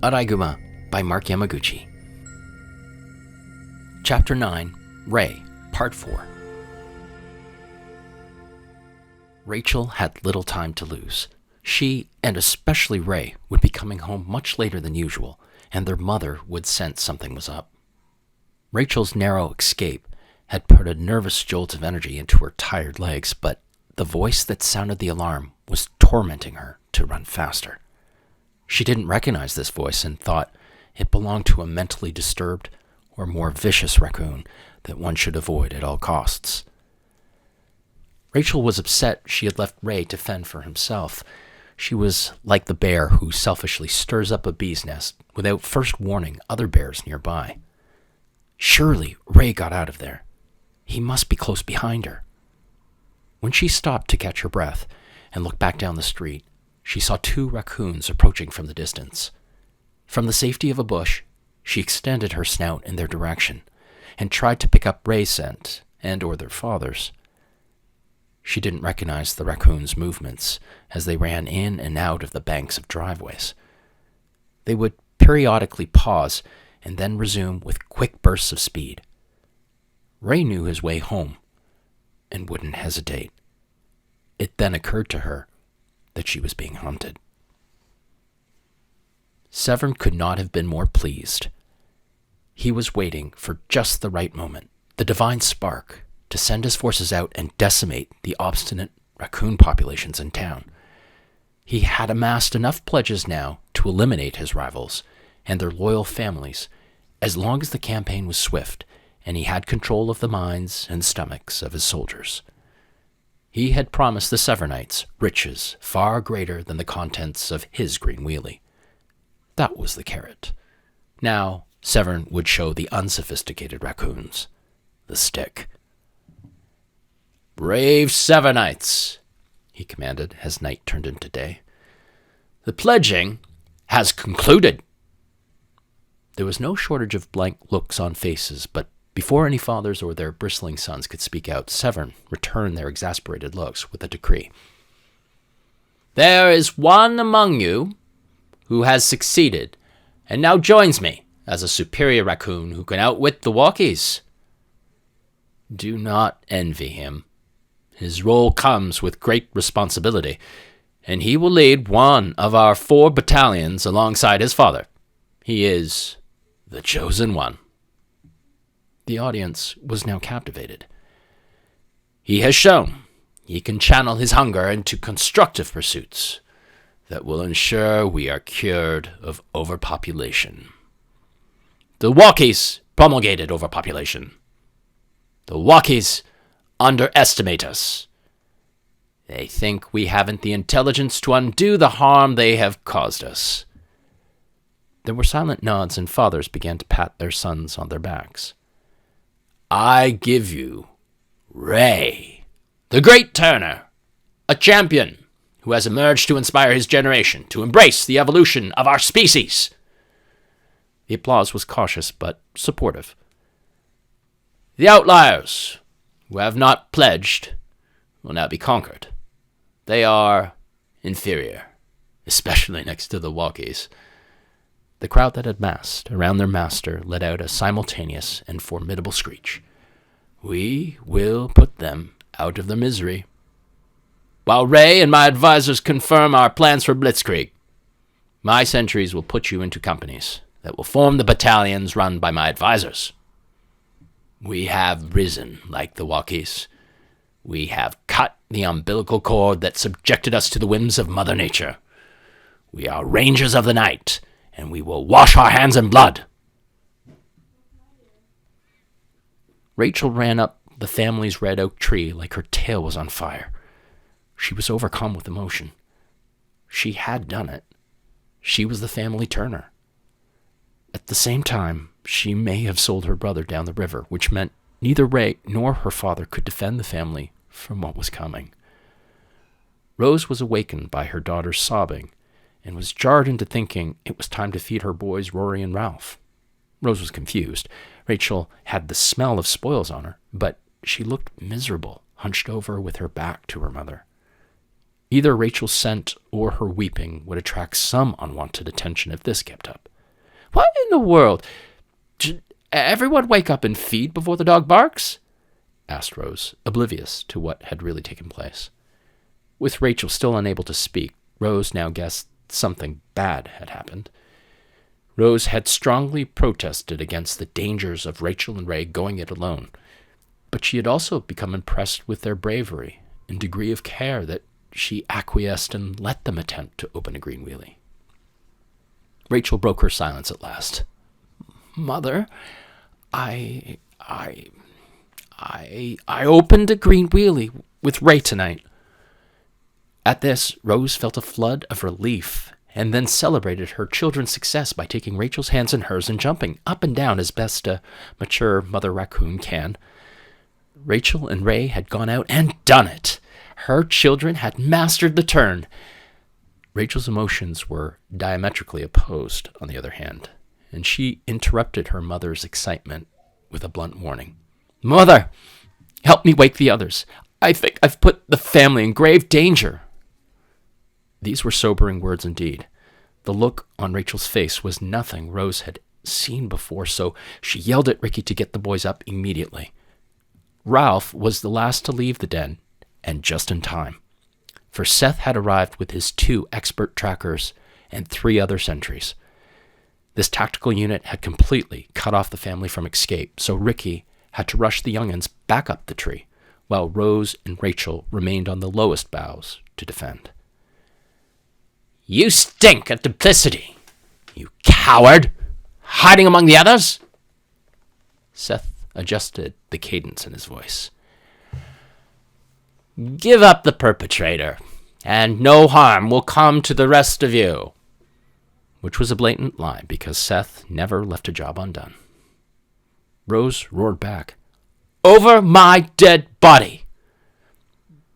Arai Guma by Marc Yamaguchi. Chapter 9, Ray, Part 4. Rachel had little time to lose. She, and especially Ray, would be coming home much later than usual, and their mother would sense something was up. Rachel's narrow escape had put a nervous jolt of energy into her tired legs, but the voice that sounded the alarm was tormenting her to run faster. She didn't recognize this voice and thought it belonged to a mentally disturbed or more vicious raccoon that one should avoid at all costs. Rachel was upset she had left Ray to fend for himself. She was like the bear who selfishly stirs up a bee's nest without first warning other bears nearby. Surely Ray got out of there. He must be close behind her. When she stopped to catch her breath and looked back down the street, she saw two raccoons approaching from the distance. From the safety of a bush, she extended her snout in their direction and tried to pick up Ray's scent and or their father's. She didn't recognize the raccoons' movements as they ran in and out of the banks of driveways. They would periodically pause and then resume with quick bursts of speed. Ray knew his way home and wouldn't hesitate. It then occurred to her that she was being hunted. Severn could not have been more pleased. He was waiting for just the right moment, the divine spark, to send his forces out and decimate the obstinate raccoon populations in town. He had amassed enough pledges now to eliminate his rivals and their loyal families, as long as the campaign was swift and he had control of the minds and stomachs of his soldiers. He had promised the Severnites riches far greater than the contents of his green wheelie. That was the carrot. Now Severn would show the unsophisticated raccoons the stick. "Brave Severnites," he commanded as night turned into day. "The pledging has concluded." There was no shortage of blank looks on faces, but before any fathers or their bristling sons could speak out, Severn returned their exasperated looks with a decree. "There is one among you who has succeeded and now joins me as a superior raccoon who can outwit the walkies. Do not envy him. His role comes with great responsibility, and he will lead one of our 4 battalions alongside his father. He is the chosen one." The audience was now captivated. "He has shown he can channel his hunger into constructive pursuits that will ensure we are cured of overpopulation. The walkies promulgated overpopulation. The walkies underestimate us. They think we haven't the intelligence to undo the harm they have caused us." There were silent nods, and fathers began to pat their sons on their backs. "I give you Ray, the great Turner, a champion who has emerged to inspire his generation to embrace the evolution of our species." The applause was cautious but supportive. "The outliers who have not pledged will now be conquered. They are inferior, especially next to the walkies." The crowd that had massed around their master let out a simultaneous and formidable screech. "We will put them out of their misery, while Ray and my advisors confirm our plans for Blitzkrieg. My sentries will put you into companies that will form the battalions run by my advisors. We have risen like the walkies. We have cut the umbilical cord that subjected us to the whims of Mother Nature. We are rangers of the night, and we will wash our hands in blood." Rachel ran up the family's red oak tree like her tail was on fire. She was overcome with emotion. She had done it. She was the family Turner. At the same time, she may have sold her brother down the river, which meant neither Ray nor her father could defend the family from what was coming. Rose was awakened by her daughter's sobbing and was jarred into thinking it was time to feed her boys Rory and Ralph. Rose was confused. Rachel had the smell of spoils on her, but she looked miserable, hunched over with her back to her mother. Either Rachel's scent or her weeping would attract some unwanted attention if this kept up. What in the world? Should everyone wake up and feed before the dog barks? Asked Rose, oblivious to what had really taken place. With Rachel still unable to speak, Rose now guessed something bad had happened. Rose had strongly protested against the dangers of Rachel and Ray going it alone, but she had also become impressed with their bravery and degree of care that she acquiesced and let them attempt to open a green wheelie. Rachel broke her silence at last. Mother, I opened a green wheelie with Ray tonight. At this, Rose felt a flood of relief and then celebrated her children's success by taking Rachel's hands in hers and jumping up and down as best a mature mother raccoon can. Rachel and Ray had gone out and done it. Her children had mastered the turn. Rachel's emotions were diametrically opposed, on the other hand, and she interrupted her mother's excitement with a blunt warning. Mother, help me wake the others. I think I've put the family in grave danger. These were sobering words indeed. The look on Rachel's face was nothing Rose had seen before, so she yelled at Ricky to get the boys up immediately. Ralph was the last to leave the den, and just in time, for Seth had arrived with his 2 expert trackers and 3 other sentries. This tactical unit had completely cut off the family from escape, so Ricky had to rush the young'uns back up the tree, while Rose and Rachel remained on the lowest boughs to defend. You stink of duplicity, you coward! Hiding among the others? Seth adjusted the cadence in his voice. Give up the perpetrator, and no harm will come to the rest of you. Which was a blatant lie, because Seth never left a job undone. Rose roared back, Over my dead body!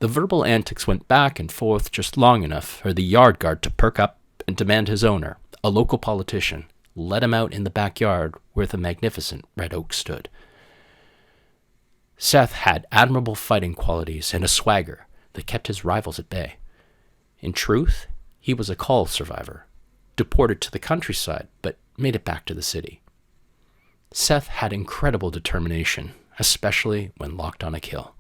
The verbal antics went back and forth just long enough for the yard guard to perk up and demand his owner, a local politician, let him out in the backyard where the magnificent red oak stood. Seth had admirable fighting qualities and a swagger that kept his rivals at bay. In truth, he was a call survivor, deported to the countryside, but made it back to the city. Seth had incredible determination, especially when locked on a kill.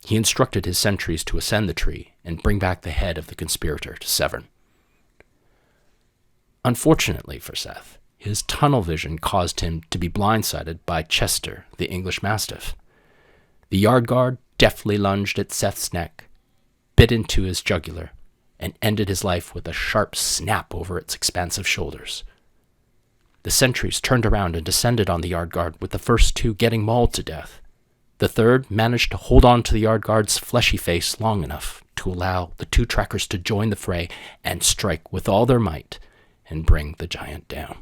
He instructed his sentries to ascend the tree and bring back the head of the conspirator to Severn. Unfortunately for Seth, his tunnel vision caused him to be blindsided by Chester, the English Mastiff. The yard guard deftly lunged at Seth's neck, bit into his jugular, and ended his life with a sharp snap over its expansive shoulders. The sentries turned around and descended on the yard guard, with the first 2 getting mauled to death. The third managed to hold on to the yard guard's fleshy face long enough to allow the 2 trackers to join the fray and strike with all their might and bring the giant down.